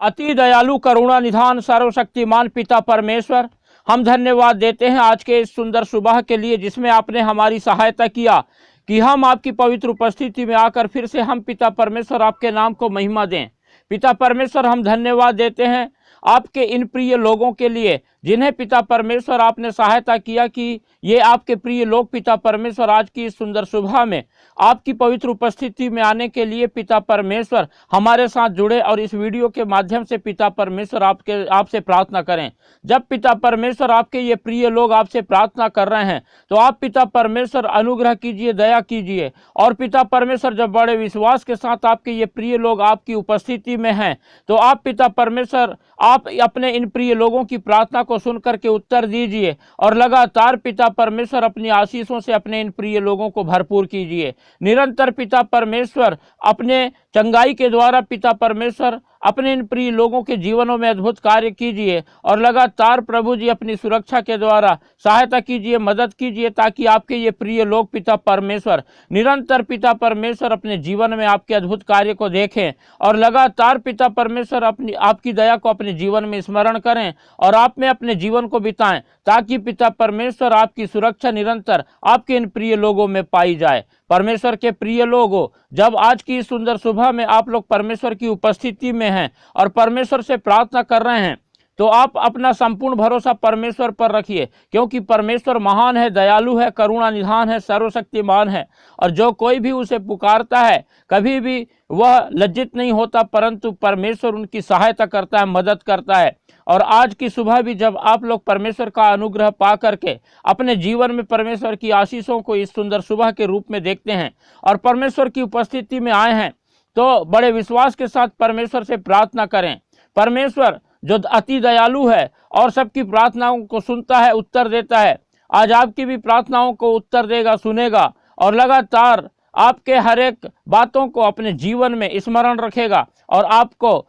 अति दयालु करुणा निधान सर्वशक्तिमान पिता परमेश्वर, हम धन्यवाद देते हैं आज के इस सुंदर सुबह के लिए जिसमें आपने हमारी सहायता किया कि हम आपकी पवित्र उपस्थिति में आकर फिर से हम पिता परमेश्वर आपके नाम को महिमा दें। पिता परमेश्वर, हम धन्यवाद देते हैं आपके इन प्रिय लोगों के लिए जिन्हें पिता परमेश्वर आपने सहायता किया कि ये आपके प्रिय लोग पिता परमेश्वर आज की इस सुंदर सुबह में आपकी पवित्र उपस्थिति में आने के लिए पिता परमेश्वर हमारे साथ जुड़े और इस वीडियो के माध्यम से पिता परमेश्वर आपसे प्रार्थना करें। जब पिता परमेश्वर आपके ये प्रिय लोग आपसे प्रार्थना कर रहे हैं तो आप पिता परमेश्वर अनुग्रह कीजिए, दया कीजिए। और पिता परमेश्वर जब बड़े विश्वास के साथ आपके ये प्रिय लोग आपकी उपस्थिति में हैं तो आप पिता परमेश्वर आप अपने इन प्रिय लोगों की प्रार्थना को सुन करके उत्तर दीजिए और लगातार पिता परमेश्वर अपनी आशीषों से अपने इन प्रिय लोगों को भरपूर कीजिए। निरंतर पिता परमेश्वर अपने चंगाई के द्वारा पिता परमेश्वर अपने इन प्रिय लोगों के जीवनों में अद्भुत कार्य कीजिए और लगातार प्रभु जी अपनी सुरक्षा के द्वारा सहायता कीजिए, मदद कीजिए ताकि आपके ये प्रिय लोग पिता परमेश्वर निरंतर पिता परमेश्वर अपने जीवन में आपके अद्भुत कार्य को देखें और लगातार पिता परमेश्वर अपनी आपकी दया को अपने जीवन में स्मरण करें और आप में अपने जीवन को बिताएं ताकि पिता परमेश्वर आपकी सुरक्षा निरंतर आपके इन प्रिय लोगों में पाई जाए। परमेश्वर के प्रिय लोगों, जब आज की सुंदर सुबह में आप लोग परमेश्वर की उपस्थिति में हैं और परमेश्वर से प्रार्थना कर रहे हैं तो आप अपना संपूर्ण भरोसा परमेश्वर पर रखिए क्योंकि परमेश्वर महान है, दयालु है, करुणा निधान है, सर्वशक्तिमान है और जो कोई भी उसे पुकारता है कभी भी वह लज्जित नहीं होता परंतु परमेश्वर उनकी सहायता करता है, मदद करता है। और आज की सुबह भी जब आप लोग परमेश्वर का अनुग्रह पा करके अपने जीवन में परमेश्वर की आशीषों को इस सुंदर सुबह के रूप में देखते हैं और परमेश्वर की उपस्थिति में आए हैं तो बड़े विश्वास के साथ परमेश्वर से प्रार्थना करें। परमेश्वर जो अति दयालु है और सबकी प्रार्थनाओं को सुनता है, उत्तर देता है, आज आपकी भी प्रार्थनाओं को उत्तर देगा, सुनेगा और लगातार आपके हर एक बातों को अपने जीवन में स्मरण रखेगा और आपको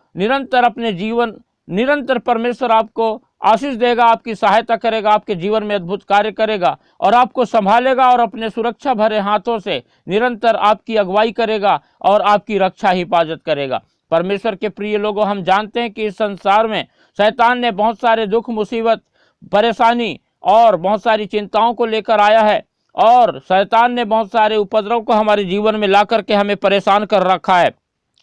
निरंतर परमेश्वर आपको आशीष देगा, आपकी सहायता करेगा, आपके जीवन में अद्भुत कार्य करेगा और आपको संभालेगा और अपने सुरक्षा भरे हाथों से निरंतर आपकी अगुवाई करेगा और आपकी रक्षा हिफाजत करेगा। परमेश्वर के प्रिय लोगों, हम जानते हैं कि इस संसार में शैतान ने बहुत सारे दुख, मुसीबत, परेशानी और बहुत सारी चिंताओं को लेकर आया है और शैतान ने बहुत सारे उपद्रव को हमारे जीवन में ला करके हमें परेशान कर रखा है।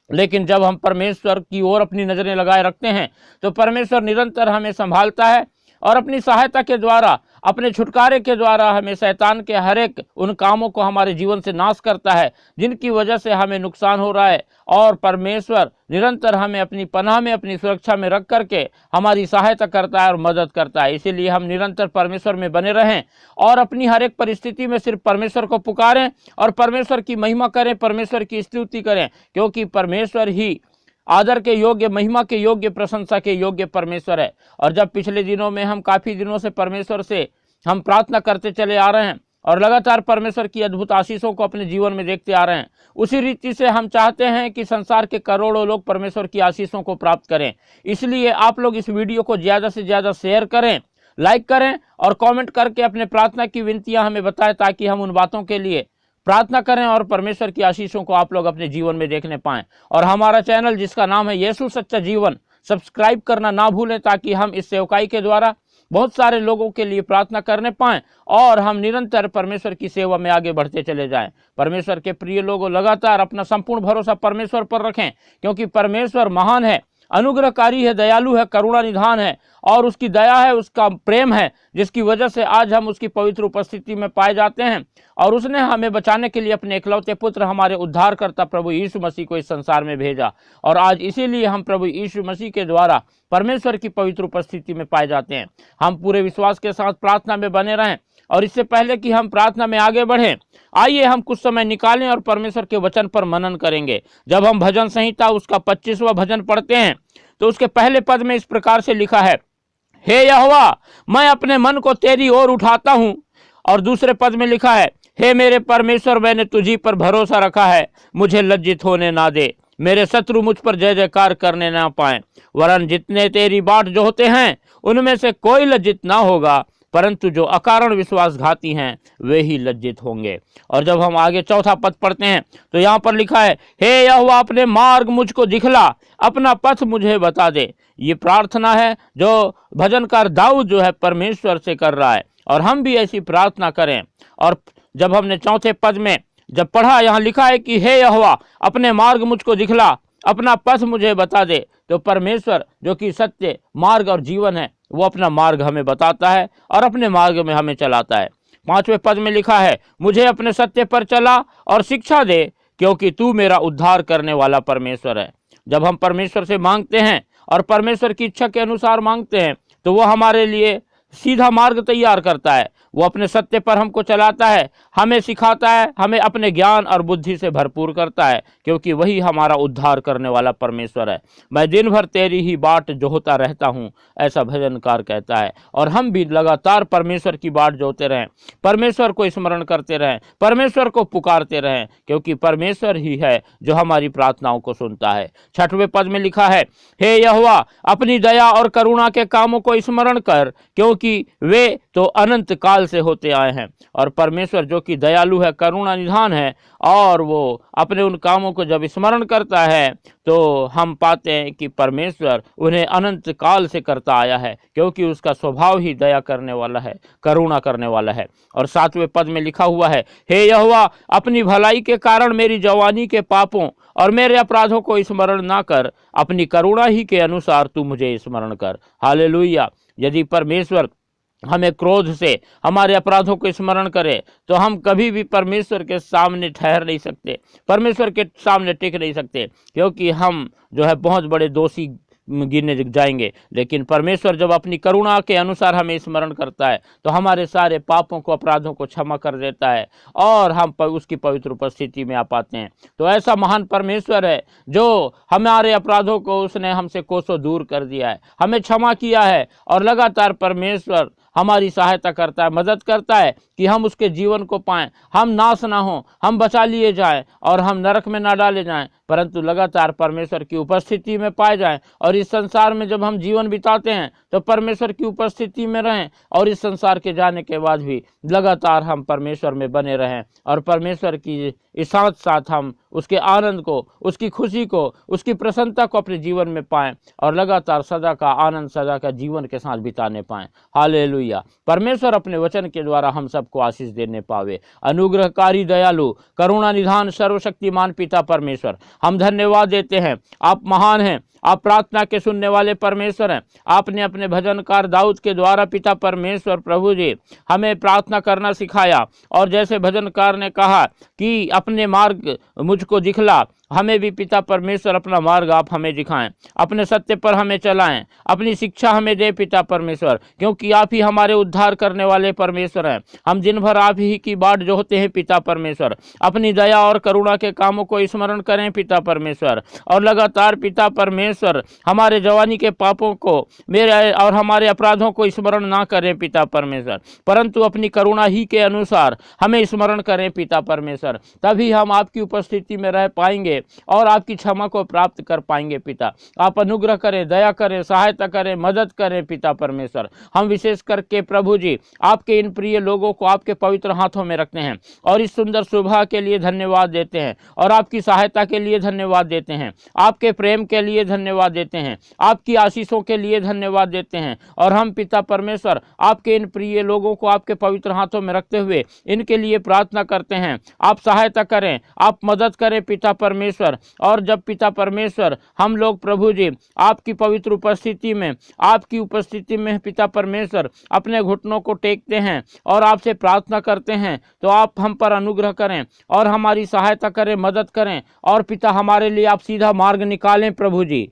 लेकिन जब हम परमेश्वर की ओर अपनी नज़रें लगाए रखते हैं तो परमेश्वर निरंतर हमें संभालता है और अपनी सहायता के द्वारा, अपने छुटकारे के द्वारा हमें शैतान के हर एक उन कामों को हमारे जीवन से नाश करता है जिनकी वजह से हमें नुकसान हो रहा है। और परमेश्वर निरंतर हमें अपनी पनाह में, अपनी सुरक्षा में रख करके हमारी सहायता करता है और मदद करता है। इसीलिए हम निरंतर परमेश्वर में बने रहें और अपनी हर एक परिस्थिति में सिर्फ परमेश्वर को पुकारें और परमेश्वर की महिमा करें, परमेश्वर की स्तुति करें क्योंकि परमेश्वर ही आदर के योग्य, महिमा के योग्य, प्रशंसा के योग्य परमेश्वर है। और जब पिछले दिनों में हम काफ़ी दिनों से परमेश्वर से हम प्रार्थना करते चले आ रहे हैं और लगातार परमेश्वर की अद्भुत आशीषों को अपने जीवन में देखते आ रहे हैं, उसी रीति से हम चाहते हैं कि संसार के करोड़ों लोग परमेश्वर की आशीषों को प्राप्त करें। इसलिए आप लोग इस वीडियो को ज़्यादा से ज़्यादा शेयर करें, लाइक करें और कमेंट करके अपने प्रार्थना की विनतियाँ हमें बताएं ताकि हम उन बातों के लिए प्रार्थना करें और परमेश्वर की आशीषों को आप लोग अपने जीवन में देखने पाएं। और हमारा चैनल जिसका नाम है यीशु सच्चा जीवन, सब्सक्राइब करना ना भूलें ताकि हम इस सेवकाई के द्वारा बहुत सारे लोगों के लिए प्रार्थना करने पाएं और हम निरंतर परमेश्वर की सेवा में आगे बढ़ते चले जाएं। परमेश्वर के प्रिय लोगों, लगातार अपना संपूर्ण भरोसा परमेश्वर पर रखें क्योंकि परमेश्वर महान है, अनुग्रहकारी है, दयालु है, करुणा निधान है और उसकी दया है, उसका प्रेम है जिसकी वजह से आज हम उसकी पवित्र उपस्थिति में पाए जाते हैं। और उसने हमें बचाने के लिए अपने इकलौते पुत्र, हमारे उद्धारकर्ता प्रभु यीशु मसीह को इस संसार में भेजा और आज इसीलिए हम प्रभु यीशु मसीह के द्वारा परमेश्वर की पवित्र उपस्थिति में पाए जाते हैं। हम पूरे विश्वास के साथ प्रार्थना में बने रहें और इससे पहले कि हम प्रार्थना में आगे बढ़ें, आइए हम कुछ समय निकालें और परमेश्वर के वचन पर मनन करेंगे। जब हम भजन संहिता उसका 25वां भजन पढ़ते हैं तो उसके पहले पद में इस प्रकार से लिखा है, हे यहोवा, मैं अपने मन को तेरी ओर उठाता हूँ। और दूसरे पद में लिखा है, हे मेरे परमेश्वर, मैंने तुझी पर भरोसा रखा है, मुझे लज्जित होने ना दे, मेरे शत्रु मुझ पर जय जयकार करने ना पाएं। वरन जितने तेरी बाट जोहते हैं उनमें से कोई लज्जित ना होगा। परंतु जो अकारण विश्वासघाती हैं वे ही लज्जित होंगे। और जब हम आगे चौथा पद पढ़ते हैं तो यहाँ पर लिखा है, हे यहोवा अपने मार्ग मुझको दिखला, अपना पथ मुझे बता दे। ये प्रार्थना है जो भजनकार दाऊद जो है परमेश्वर से कर रहा है, और हम भी ऐसी प्रार्थना करें। और जब हमने चौथे पद में जब पढ़ा, यहाँ लिखा है कि हे यहोवा अपने मार्ग मुझको दिखला, अपना पथ मुझे बता दे, तो परमेश्वर जो कि सत्य मार्ग और जीवन है वो अपना मार्ग हमें बताता है और अपने मार्ग में हमें चलाता है। पांचवें पद में लिखा है, मुझे अपने सत्य पर चला और शिक्षा दे, क्योंकि तू मेरा उद्धार करने वाला परमेश्वर है। जब हम परमेश्वर से मांगते हैं और परमेश्वर की इच्छा के अनुसार मांगते हैं तो वो हमारे लिए सीधा मार्ग तैयार करता है। वो अपने सत्य पर हमको चलाता है, हमें सिखाता है, हमें अपने ज्ञान और बुद्धि से भरपूर करता है, क्योंकि वही हमारा उद्धार करने वाला परमेश्वर है। मैं दिन भर तेरी ही बाट जोहता रहता हूँ, ऐसा भजनकार कहता है। और हम भी लगातार परमेश्वर की बाट जोहते रहें, परमेश्वर को स्मरण करते रहें, परमेश्वर को पुकारते रहें, क्योंकि परमेश्वर ही है जो हमारी प्रार्थनाओं को सुनता है। छठवें पद में लिखा है, हे यहोवा अपनी दया और करुणा के कामों को स्मरण कर, क्योंकि वे तो अनंत काल से होते आए हैं। और परमेश्वर जो कि दयालु है, करुणा निधान है, और वो अपने उन कामों को जब स्मरण करता है तो हम पाते हैं कि परमेश्वर उन्हें अनंत काल से करता आया है, क्योंकि उसका स्वभाव ही दया करने वाला है, करुणा करने वाला है। और सातवें पद में लिखा हुआ है, हे यहोवा अपनी भलाई के कारण मेरी जवानी के पापों और मेरे अपराधों को स्मरण ना कर, अपनी करुणा ही के अनुसार तू मुझे स्मरण कर। हालेलुया। यदि परमेश्वर हमें क्रोध से हमारे अपराधों को स्मरण करे तो हम कभी भी परमेश्वर के सामने ठहर नहीं सकते, परमेश्वर के सामने टिक नहीं सकते, क्योंकि हम जो है बहुत बड़े दोषी गिने जाएंगे। लेकिन परमेश्वर जब अपनी करुणा के अनुसार हमें स्मरण करता है तो हमारे सारे पापों को, अपराधों को क्षमा कर देता है और हम उसकी पवित्र उपस्थिति में आ पाते हैं। तो ऐसा महान परमेश्वर है जो हमारे अपराधों को उसने हमसे कोसों दूर कर दिया है, हमें क्षमा किया है, और लगातार परमेश्वर हमारी सहायता करता है, मदद करता है कि हम उसके जीवन को पाएं, हम नाश ना हो, हम बचा लिए जाएं और हम नरक में ना डाले जाएं, परंतु लगातार परमेश्वर की उपस्थिति में पाए जाएं। और इस संसार में जब हम जीवन बिताते हैं तो परमेश्वर की उपस्थिति में रहें, और इस संसार के जाने के बाद भी लगातार हम परमेश्वर में बने रहें, और परमेश्वर की इस साथ साथ हम उसके आनंद को, उसकी खुशी को, उसकी प्रसन्नता को अपने जीवन में पाएं, और लगातार सदा का आनंद, सदा का जीवन के साथ बिताने पाएं। हालेलुया। परमेश्वर अपने वचन के द्वारा हम सबको आशीष देने पावे। अनुग्रहकारी, दयालु, करुणा निधान, सर्वशक्तिमान पिता परमेश्वर, हम धन्यवाद देते हैं। आप महान हैं, आप प्रार्थना के सुनने वाले परमेश्वर हैं। आपने अपने भजनकार दाऊद के द्वारा पिता परमेश्वर प्रभु जी हमें प्रार्थना करना सिखाया, और जैसे भजनकार ने कहा कि अपने मार्ग मुझको दिखला, हमें भी पिता परमेश्वर अपना मार्ग आप हमें दिखाएं, अपने सत्य पर हमें चलाएं, अपनी शिक्षा हमें दे पिता परमेश्वर, क्योंकि आप ही हमारे उद्धार करने वाले परमेश्वर हैं। हम दिन भर आप ही की बाट जोहते हैं पिता परमेश्वर। अपनी दया और करुणा के कामों को स्मरण करें पिता परमेश्वर, और लगातार पिता परमेश्वर हमारे जवानी के पापों को, मेरे और हमारे अपराधों को स्मरण ना करें पिता परमेश्वर, परंतु अपनी करुणा ही के अनुसार हमें स्मरण करें पिता परमेश्वर। तभी हम आपकी उपस्थिति में रह पाएंगे और आपकी क्षमा को प्राप्त कर पाएंगे पिता। आप अनुग्रह करें, दया करें, सहायता करें, मदद करें पिता परमेश्वर। हम विशेष करके प्रभु जी आपके इन प्रिय लोगों को आपके पवित्र हाथों में रखते हैं, और इस सुंदर सुबह के लिए धन्यवाद देते हैं, और आपकी सहायता के लिए धन्यवाद देते हैं, आपके प्रेम के लिए धन्यवाद देते हैं, आपकी आशीषों के लिए धन्यवाद देते हैं। और हम पिता परमेश्वर आपके इन प्रिय लोगों को आपके पवित्र हाथों में रखते हुए इनके लिए प्रार्थना करते हैं, आप सहायता करें, आप मदद करें पिता परमेश्वर। और जब पिता परमेश्वर हम लोग प्रभु जी आपकी पवित्र उपस्थिति में, आपकी उपस्थिति में पिता परमेश्वर अपने घुटनों को टेकते हैं और आपसे प्रार्थना करते हैं, तो आप हम पर अनुग्रह करें और हमारी सहायता करें, मदद करें, और पिता हमारे लिए आप सीधा मार्ग निकालें प्रभु जी,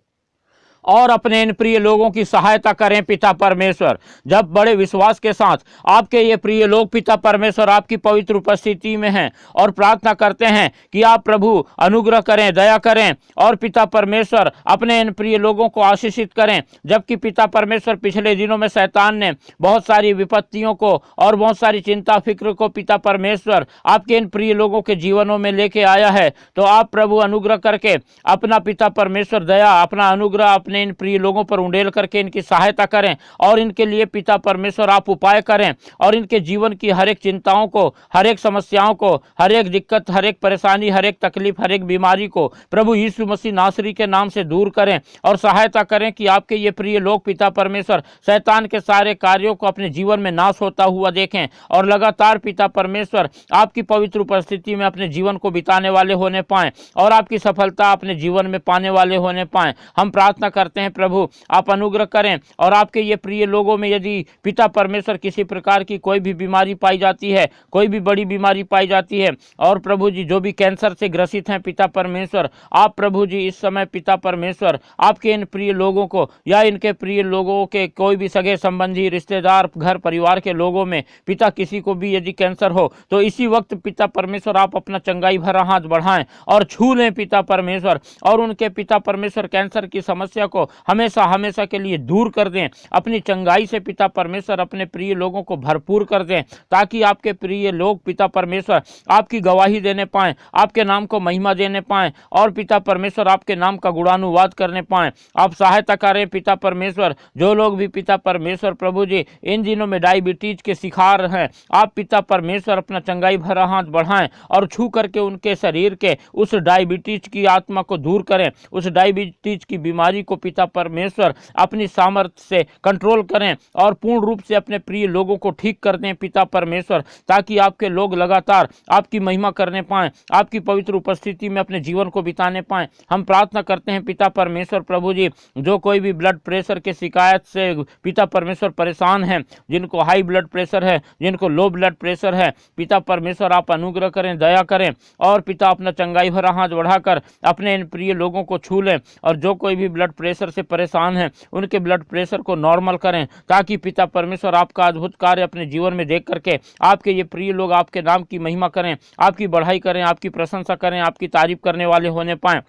और अपने इन प्रिय लोगों की सहायता करें पिता परमेश्वर। जब बड़े विश्वास के साथ आपके ये प्रिय लोग पिता परमेश्वर आपकी पवित्र उपस्थिति में हैं और प्रार्थना करते हैं कि आप प्रभु अनुग्रह करें, दया करें, और पिता परमेश्वर अपने इन प्रिय लोगों को आशीषित करें। जबकि पिता परमेश्वर पिछले दिनों में शैतान ने बहुत सारी विपत्तियों को और बहुत सारी चिंता फिक्र को पिता परमेश्वर आपके इन प्रिय लोगों के जीवनों में लेके आया है, तो आप प्रभु अनुग्रह करके अपना पिता परमेश्वर दया, अपना अनुग्रह, अपने अपने इन प्रिय लोगों पर उंडेल करके इनकी सहायता करें और इनके लिए पिता परमेश्वर आप उपाय करें और इनके जीवन की हर एक चिंताओं को, हर एक समस्याओं को, हर एक दिक्कत, हर एक परेशानी, हर एक तकलीफ, हर एक बीमारी को प्रभु यीशु मसीह नासरी के नाम से दूर करें और सहायता करें कि आपके ये प्रिय लोग पिता परमेश्वर शैतान के सारे कार्यों को अपने जीवन में नाश होता हुआ देखें और लगातार पिता परमेश्वर आपकी पवित्र उपस्थिति में अपने जीवन को बिताने वाले होने पाएं और आपकी सफलता अपने जीवन में पाने वाले होने पाएं। हम प्रार्थना करते हैं प्रभु आप अनुग्रह करें और आपके ये प्रिय लोगों में यदि पिता परमेश्वर किसी प्रकार की कोई भी बीमारी पाई जाती है, कोई भी बड़ी बीमारी पाई जाती है और प्रभु जी जो भी कैंसर से ग्रसित हैं पिता परमेश्वर, आप प्रभु जी इस समय पिता परमेश्वर आपके इन प्रिय लोगों को या इनके प्रिय लोगों के कोई भी सगे संबंधी, रिश्तेदार, घर परिवार के लोगों में पिता किसी को भी यदि कैंसर हो तो इसी वक्त पिता परमेश्वर आप अपना चंगाई भरा हाथ बढ़ाएं और छू लें पिता परमेश्वर और उनके पिता परमेश्वर कैंसर की समस्या को हमेशा हमेशा के लिए दूर कर दें। अपनी चंगाई से पिता परमेश्वर अपने प्रिय लोगों को भरपूर कर दें ताकि आपके प्रिय लोग पिता परमेश्वर आपकी गवाही देने पाएं, आपके नाम को महिमा देने पाएं और पिता परमेश्वर आपके नाम का गुणानुवाद करने पाएं। आप सहायता करें पिता परमेश्वर जो लोग भी पिता परमेश्वर प्रभु जी इन दिनों में डायबिटीज के शिकार हैं, आप पिता परमेश्वर अपना चंगाई भरा हाथ बढ़ाएं और छू करके उनके शरीर के उस डायबिटीज की आत्मा को दूर करें, उस डायबिटीज की बीमारी को पिता परमेश्वर अपनी सामर्थ्य से कंट्रोल करें और पूर्ण रूप से अपने प्रिय लोगों को ठीक कर दें पिता परमेश्वर ताकि आपके लोग लगातार आपकी महिमा करने पाएं, आपकी पवित्र उपस्थिति में अपने जीवन को बिताने पाएं। हम प्रार्थना करते हैं पिता परमेश्वर प्रभु जी जो कोई भी ब्लड प्रेशर के शिकायत से पिता परमेश्वर परेशान हैं, जिनको हाई ब्लड प्रेशर है, जिनको लो ब्लड प्रेशर है, पिता परमेश्वर आप अनुग्रह करें, दया करें और पिता अपना चंगाई भरा हाथ बढ़ाकर अपने इन प्रिय लोगों को छू लें और जो कोई भी ब्लड प्रेशर से परेशान है उनके ब्लड प्रेशर को नॉर्मल करें ताकि पिता परमेश्वर आपका अद्भुत कार्य अपने जीवन में देख करके आपके ये प्रिय लोग आपके नाम की महिमा करें, आपकी बढ़ाई करें, आपकी प्रशंसा करें, आपकी तारीफ करने वाले होने पाएं।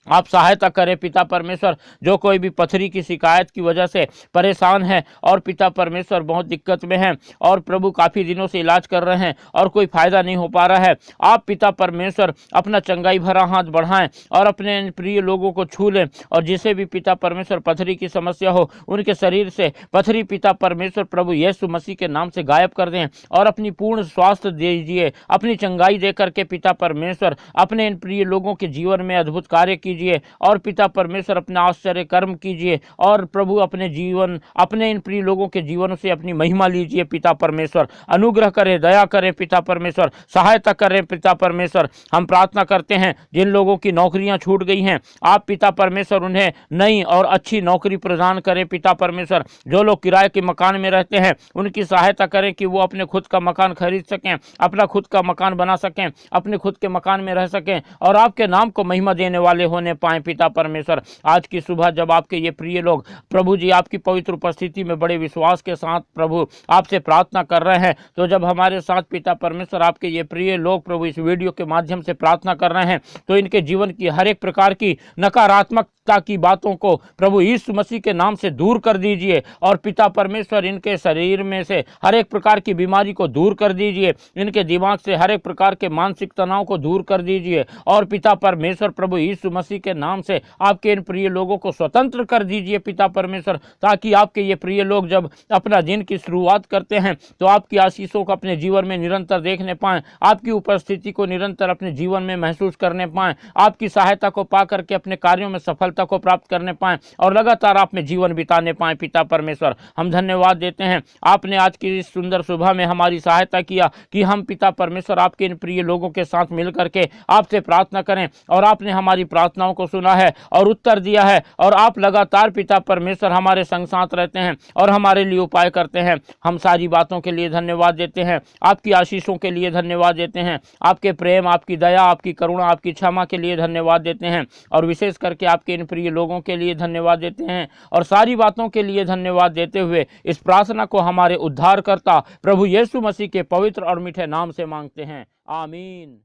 आप सहायता करें पिता परमेश्वर जो कोई भी पथरी की शिकायत की वजह से परेशान है और पिता परमेश्वर बहुत दिक्कत में है और प्रभु काफ़ी दिनों से इलाज कर रहे हैं और कोई फायदा नहीं हो पा रहा है, आप पिता परमेश्वर अपना चंगाई भरा हाथ बढ़ाएं और अपने प्रिय लोगों को छू लें और जिसे भी पिता परमेश्वर पथरी की समस्या हो उनके शरीर से पथरी पिता परमेश्वर प्रभु यीशु मसीह के नाम से गायब कर दें और अपनी पूर्ण स्वास्थ्य दीजिए, अपनी चंगाई दे करके पिता परमेश्वर अपने इन प्रिय लोगों के जीवन में अद्भुत कार्य कीजिए और पिता परमेश्वर अपना आश्चर्य कर्म कीजिए और प्रभु अपने जीवन अपने इन प्रिय लोगों के जीवन से अपनी महिमा लीजिए। पिता परमेश्वर अनुग्रह करें, दया करें पिता परमेश्वर, सहायता करें पिता परमेश्वर। हम प्रार्थना करते हैं जिन लोगों की नौकरियां छूट गई हैं आप पिता परमेश्वर उन्हें नई और अच्छी नौकरी प्रदान करें पिता परमेश्वर। जो लोग किराए के मकान में रहते हैं उनकी सहायता करें कि वो अपने खुद का मकान खरीद सकें, अपना खुद का मकान बना सकें, अपने खुद के मकान में रह सकें और आपके नाम को महिमा देने वाले होने पाएं पिता परमेश्वर। आज की सुबह जब आपके ये प्रिय लोग प्रभु जी आपकी पवित्र उपस्थिति में बड़े विश्वास के साथ प्रभु आपसे प्रार्थना कर रहे हैं तो जब हमारे साथ पिता परमेश्वर आपके ये प्रिय लोग प्रभु इस वीडियो के माध्यम से प्रार्थना कर रहे हैं तो इनके जीवन की हर एक प्रकार की नकारात्मकता की बातों को प्रभु यीशु मसीह के नाम से दूर कर दीजिए और पिता परमेश्वर इनके शरीर में से हर एक प्रकार की बीमारी को दूर कर दीजिए, इनके दिमाग से हर एक प्रकार के मानसिक तनाव को दूर कर दीजिए और पिता परमेश्वर प्रभु यीशु मसीह के नाम से आपके इन प्रिय लोगों को स्वतंत्र कर दीजिए पिता परमेश्वर, ताकि आपके ये प्रिय लोग जब अपना दिन की शुरुआत करते हैं तो आपकी आशीषों को अपने जीवन में निरंतर देखने पाएं, आपकी उपस्थिति को निरंतर अपने जीवन में महसूस करने पाएं, आपकी सहायता को पा करके अपने कार्यों में सफलता को प्राप्त करने पाएं और लगातार आप में जीवन बिताने पाएं पिता परमेश्वर। हम धन्यवाद देते हैं आपने आज की इस सुंदर सुबह में हमारी सहायता किया कि हम पिता परमेश्वर आपके इन प्रिय लोगों के साथ मिल करके आपसे प्रार्थना करें और आपने हमारी प्रार्थनाओं को सुना है और उत्तर दिया है और आप लगातार पिता परमेश्वर हमारे संग साथ रहते हैं और हमारे लिए उपाय करते हैं। हम सारी बातों के लिए धन्यवाद देते हैं, आपकी आशीषों के लिए धन्यवाद देते हैं, आपके प्रेम, आपकी दया, आपकी करुणा, आपकी क्षमा के लिए धन्यवाद देते हैं और विशेष करके आपके इन प्रिय लोगों के लिए धन्यवाद देते हैं और सारी बातों के लिए धन्यवाद देते हुए इस प्रार्थना को हमारे उद्धारकर्ता प्रभु यीशु मसीह के पवित्र और मीठे नाम से मांगते हैं, आमीन।